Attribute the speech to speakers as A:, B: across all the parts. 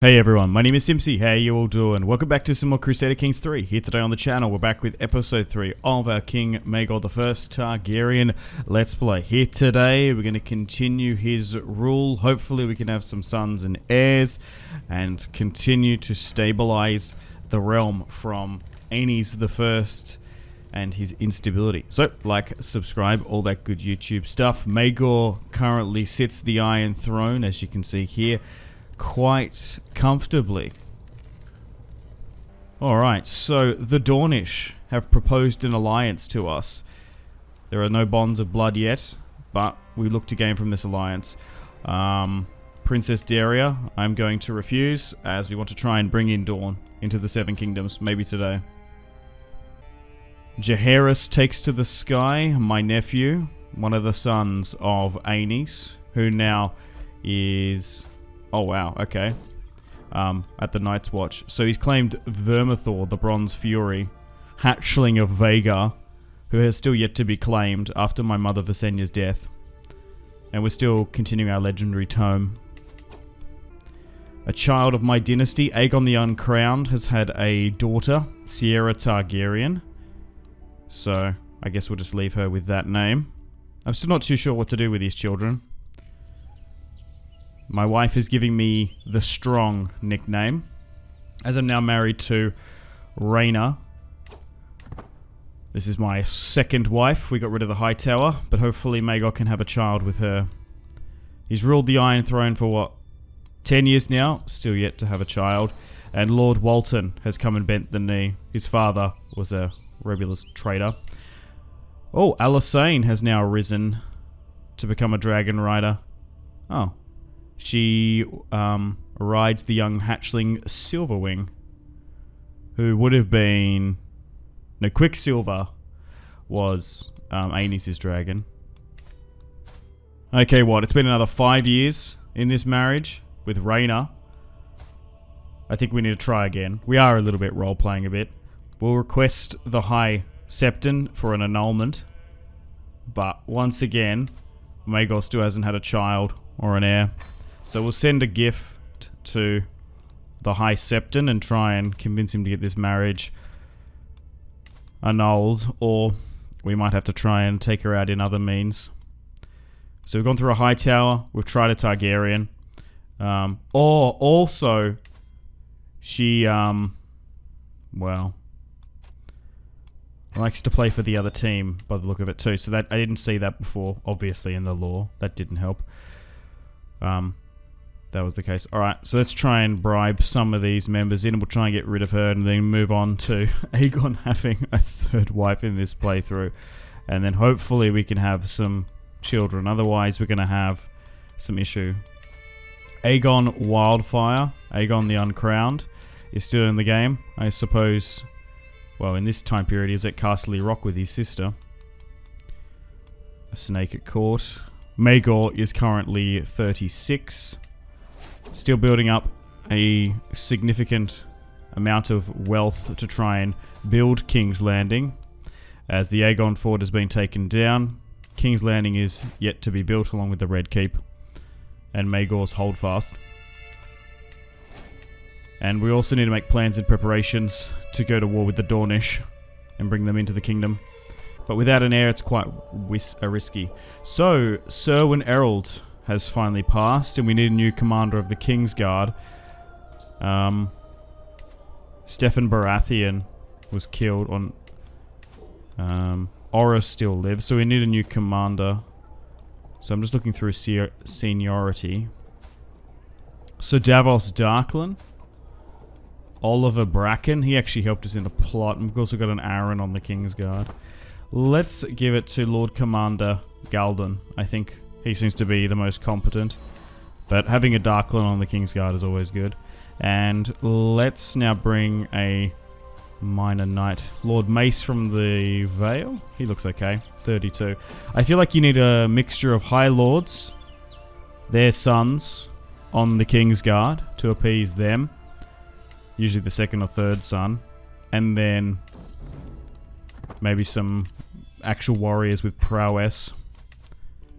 A: Hey everyone, my name is Simpzy. How you all doing? Welcome back to some more Crusader Kings 3. Here today on the channel, we're back with episode 3 of our King Maegor the First Targaryen Let's Play. Here today, we're going to continue his rule. Hopefully we can have some sons and heirs and continue to stabilize the realm from Aegon the First and his instability. So, like, subscribe, all that good YouTube stuff. Maegor currently sits the Iron Throne, as you can see here, quite comfortably. Alright, so the Dornish have proposed an alliance to us. There are no bonds of blood yet, but we look to gain from this alliance. Princess Daria, I'm going to refuse, as we want to try and bring in Dawn into the Seven Kingdoms, maybe today. Jaehaerys takes to the sky, my nephew, one of the sons of Aenys, who now is... oh wow, okay. At the Night's Watch. So he's claimed Vermithor, the Bronze Fury, hatchling of Vhagar, who has still yet to be claimed after my mother Visenya's death. And we're still continuing our legendary tome. A child of my dynasty, Aegon the Uncrowned, has had a daughter, Sierra Targaryen. So I guess we'll just leave her with that name. I'm still not too sure what to do with these children. My wife is giving me the Strong nickname, as I'm now married to Rhaena. This is my second wife. We got rid of the High Tower, but hopefully Maegor can have a child with her. He's ruled the Iron Throne for what, 10 years now? Still yet to have a child. And Lord Walton has come and bent the knee. His father was a rebellious traitor. Oh, Alysanne has now risen to become a dragon rider. Oh. She rides the young hatchling Silverwing, who would have been... no, Quicksilver was Aenys' dragon. Okay, what? It's been another 5 years in this marriage with Rhaena. I think we need to try again. We are a little bit role-playing a bit. We'll request the High Septon for an annulment. But once again, Maegor still hasn't had a child or an heir. So we'll send a gift to the High Septon and try and convince him to get this marriage annulled, or we might have to try and take her out in other means. So we've gone through a High Tower, we've tried a Targaryen, or also she, well, likes to play for the other team by the look of it too. So that I didn't see that before, obviously in the lore. That didn't help. That was the case. Alright, so let's try and bribe some of these members in, and we'll try and get rid of her and then move on to Aegon having a third wife in this playthrough. And then hopefully we can have some children. Otherwise we're going to have some issue. Aegon Wildfire, Aegon the Uncrowned, is still in the game. I suppose, well, in this time period he was at Castle Rock with his sister. A snake at court. Maegor is currently 36. Still building up a significant amount of wealth to try and build King's Landing. As the Aegon Fort has been taken down, King's Landing is yet to be built along with the Red Keep and Maegor's Holdfast. And we also need to make plans and preparations to go to war with the Dornish and bring them into the kingdom. But without an heir, it's quite risky. So, Serwyn Errald has finally passed, and we need a new commander of the Kingsguard. Stefan Baratheon was killed on... Aura still lives, so we need a new commander. So I'm just looking through seniority. So Davos Darkland. Oliver Bracken, he actually helped us in the plot. And we've also got an Aaron on the Kingsguard. Let's give it to Lord Commander Galden. I think he seems to be the most competent. But having a Darkland on the Kingsguard is always good. And let's now bring a minor knight. Lord Mace from the Vale. He looks okay. 32. I feel like you need a mixture of High Lords, their sons, on the Kingsguard to appease them. Usually the second or third son. And then maybe some actual warriors with prowess.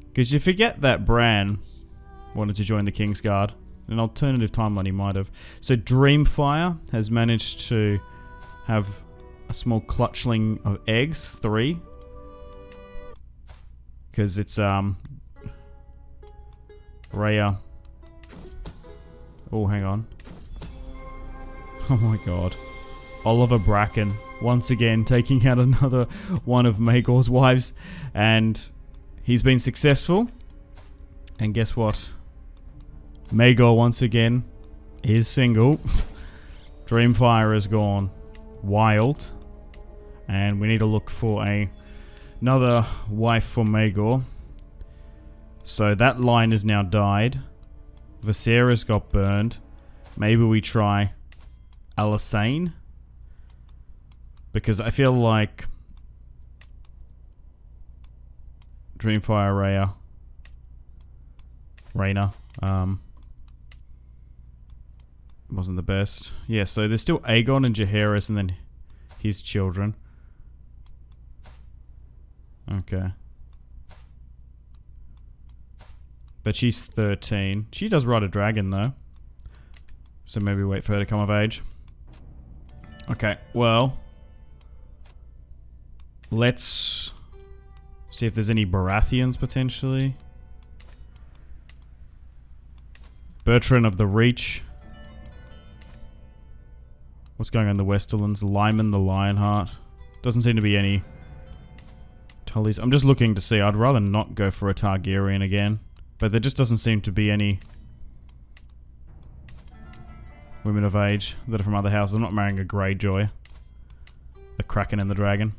A: Because you forget that Bran wanted to join the Kingsguard an alternative timeline he might have. So Dreamfire has managed to have a small clutchling of eggs, 3. Because it's Rhea. Oh, hang on. Oh my god. Oliver Bracken once again taking out another one of Maegor's wives, and he's been successful. And guess what? Maegor once again is single. Dreamfire is gone wild, and we need to look for another wife for Maegor. So that line is now died. Viserys got burned. Maybe we try Alysanne, because I feel like Dreamfire Rhaena wasn't the best. Yeah, so there's still Aegon and Jaehaerys and then his children. Okay. But she's 13. She does ride a dragon though. So maybe wait for her to come of age. Okay, well, let's see if there's any Baratheons potentially. Bertrand of the Reach. What's going on in the Westerlands? Lyman the Lionheart. Doesn't seem to be any Tullys. I'm just looking to see. I'd rather not go for a Targaryen again. But there just doesn't seem to be any women of age that are from other houses. I'm not marrying a Greyjoy. The Kraken and the Dragon.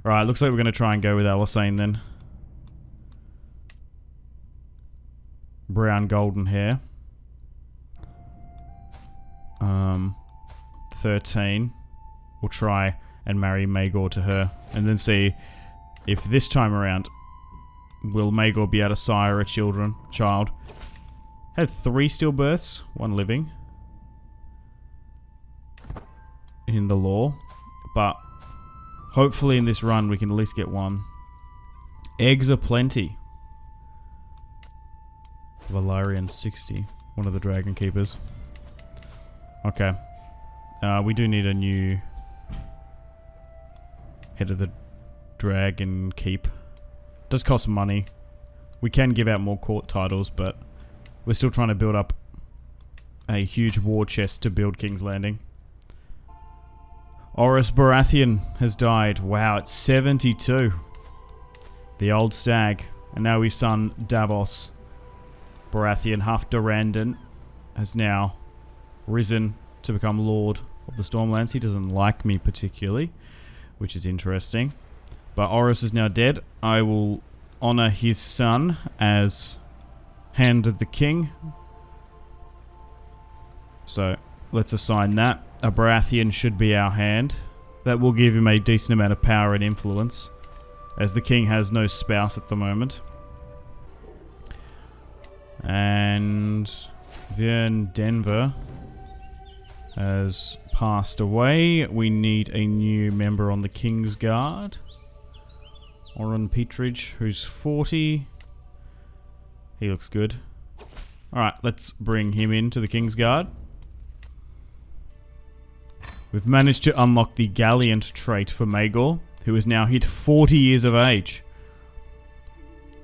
A: Alright, looks like we're going to try and go with Alysanne then. Brown golden hair. 13. We'll try and marry Maegor to her. And then see if this time around will Maegor be able to sire a child. Had 3 stillbirths, 1 living. In the lore. But hopefully in this run we can at least get 1. Eggs are plenty. Valerian 60. One of the Dragon Keepers. Okay. We do need a new head of the Dragon Keep. Does cost money. We can give out more court titles, but we're still trying to build up a huge war chest to build King's Landing. Oris Baratheon has died. Wow, it's 72. The old stag. And now his son, Davos Baratheon, half Durrandon, has now risen to become Lord of the Stormlands. He doesn't like me particularly, which is interesting. But Oris is now dead. I will honor his son as Hand of the King. So let's assign that. A Baratheon should be our hand. That will give him a decent amount of power and influence, as the king has no spouse at the moment. And Vern Denver has passed away. We need a new member on the King's Guard. Oren Petridge, who's 40. He looks good. Alright, let's bring him into the King's Guard. We've managed to unlock the Gallant trait for Maegor, who has now hit 40 years of age.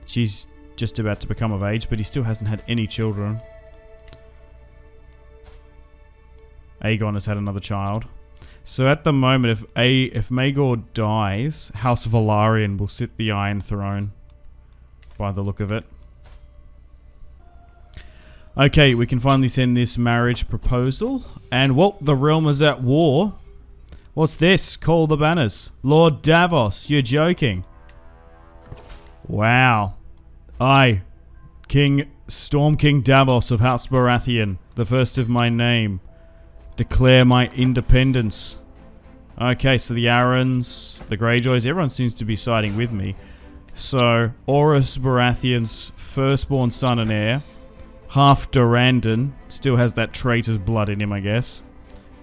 A: She's just about to become of age, but he still hasn't had any children. Aegon has had another child. So at the moment, if Maegor dies, House Velaryon will sit the Iron Throne, by the look of it. Okay, we can finally send this marriage proposal. And, well, the realm is at war. What's this? Call the banners. Lord Davos, you're joking. Wow. I, Storm King Davos of House Baratheon, the first of my name, declare my independence. Okay, so the Arryns, the Greyjoys, everyone seems to be siding with me. So, Oris Baratheon's firstborn son and heir, half Durrandon, still has that traitor's blood in him, I guess.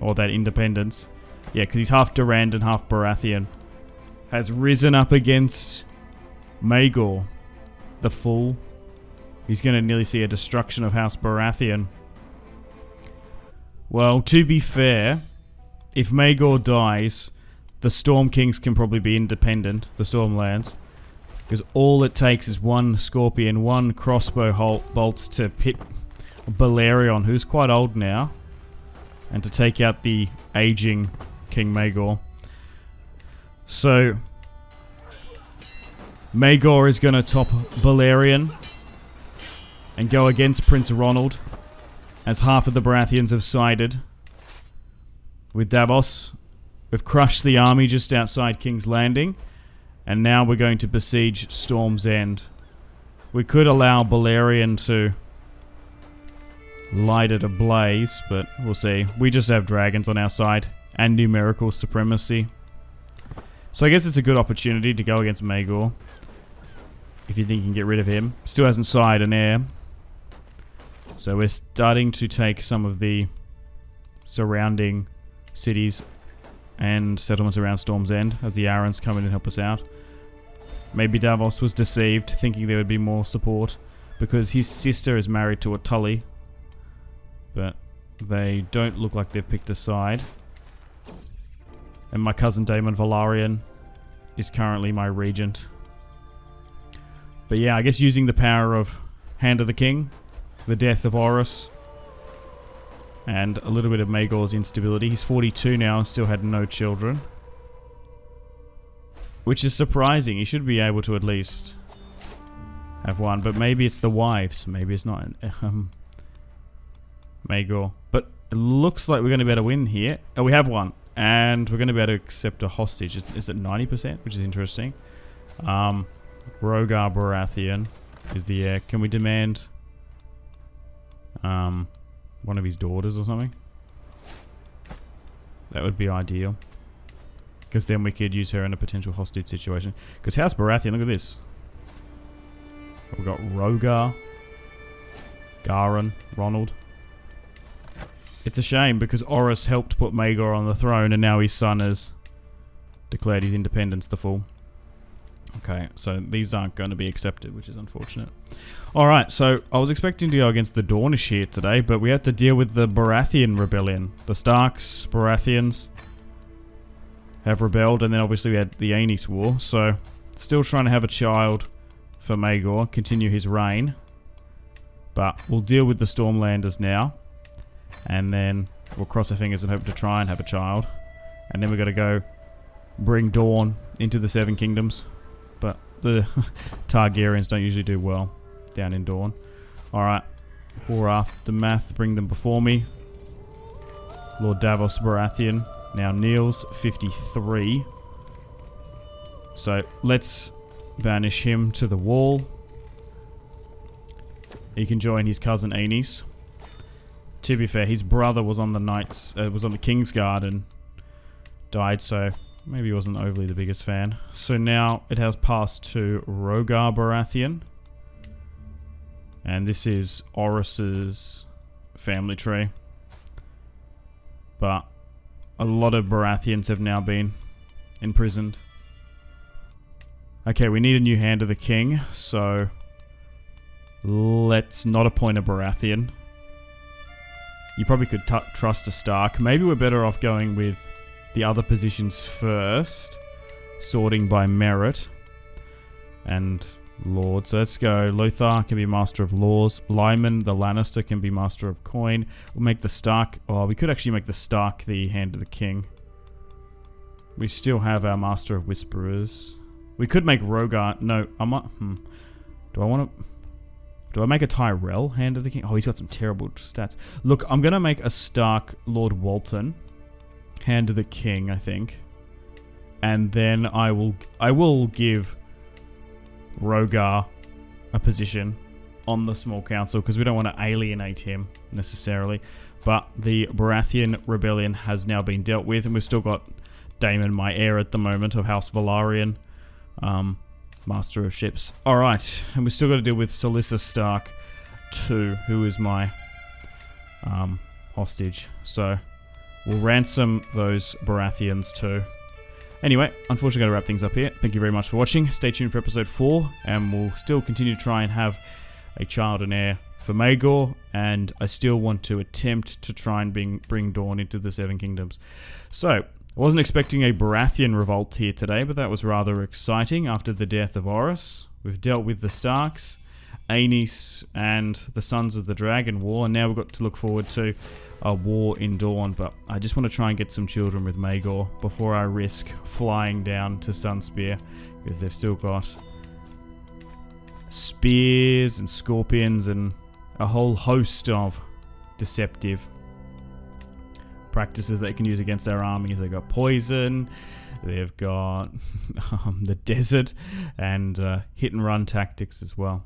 A: Or that independence. Yeah, because he's half Durrandon, half Baratheon. Has risen up against Maegor, the fool. He's going to nearly see a destruction of House Baratheon. Well, to be fair, if Maegor dies, the Storm Kings can probably be independent, the Stormlands. Because all it takes is one Scorpion, one crossbow bolts to hit Balerion, who's quite old now, and to take out the aging King Maegor. So, Maegor is going to top Balerion and go against Prince Ronald, as half of the Baratheons have sided with Davos. We've crushed the army just outside King's Landing, and now we're going to besiege Storm's End. We could allow Balerion to light it ablaze, but we'll see. We just have dragons on our side and numerical supremacy. So I guess it's a good opportunity to go against Maegor, if you think you can get rid of him. Still hasn't sided an heir. So we're starting to take some of the surrounding cities and settlements around Storm's End as the Arryns come in and help us out. Maybe Davos was deceived, thinking there would be more support, because his sister is married to a Tully. But they don't look like they've picked a side. And my cousin Daemon Velaryon is currently my regent. But yeah, I guess using the power of Hand of the King, the death of Orys, and a little bit of Maegor's instability. He's 42 now and still had no children, which is surprising. He should be able to at least have one, but maybe it's the wives. Maybe it's not Maegor. But it looks like we're going to be able to win here. Oh, we have one. And we're going to be able to accept a hostage. Is it 90%? Which is interesting. Rogar Baratheon is the heir. Can we demand one of his daughters or something? That would be ideal. Because then we could use her in a potential hostage situation. Because House Baratheon, look at this. We've got Rogar, Garin, Ronald. It's a shame because Orys helped put Maegor on the throne and now his son has declared his independence the full. Okay, so these aren't going to be accepted, which is unfortunate. Alright, so I was expecting to go against the Dornish here today, but we had to deal with the Baratheon rebellion. The Starks, Baratheons have rebelled, and then obviously we had the Aenys War, so still trying to have a child for Maegor, continue his reign. But we'll deal with the Stormlanders now, and then we'll cross our fingers and hope to try and have a child. And then we've got to go bring Dawn into the Seven Kingdoms. But the Targaryens don't usually do well down in Dawn. Alright. Horath Damath, bring them before me. Lord Davos Baratheon now kneels, 53. So let's banish him to the wall. He can join his cousin Aenys. To be fair, his brother was on the was on the King's Guard and died, so maybe he wasn't overly the biggest fan. So now it has passed to Rogar Baratheon. And this is Orys's family tree. But a lot of Baratheons have now been imprisoned. Okay, we need a new Hand of the King, so let's not appoint a Baratheon. You probably could trust a Stark. Maybe we're better off going with the other positions first, sorting by merit and lord. So let's go. Lothar can be Master of Laws. Lyman, the Lannister, can be Master of Coin. We'll make the Stark... Oh, we could actually make the Stark the Hand of the King. We still have our Master of Whisperers. We could make Rogar... No, I'm not... Do I want to... Do I make a Tyrell Hand of the King? Oh, he's got some terrible stats. Look, I'm going to make a Stark Lord Walton Hand of the King, I think. And then I will give Rogar a position on the small council because we don't want to alienate him necessarily. But the Baratheon rebellion has now been dealt with, and we've still got Daemon, my heir at the moment, of House Velaryon. Master of Ships. Alright, and we've still got to deal with Salissa Stark too, who is my hostage. So we'll ransom those Baratheons too. Anyway, unfortunately got to wrap things up here. Thank you very much for watching. Stay tuned for episode 4, and we'll still continue to try and have a child and heir for Maegor, and I still want to attempt to try and bring Dawn into the Seven Kingdoms. So, I wasn't expecting a Baratheon revolt here today, but that was rather exciting after the death of Orys. We've dealt with the Starks, Aenys, and the Sons of the Dragon War, and now we've got to look forward to a war in Dawn, but I just want to try and get some children with Maegor before I risk flying down to Sunspear, because they've still got spears and scorpions and a whole host of deceptive practices they can use against our armies. They've got poison, they've got the desert, and hit and run tactics as well.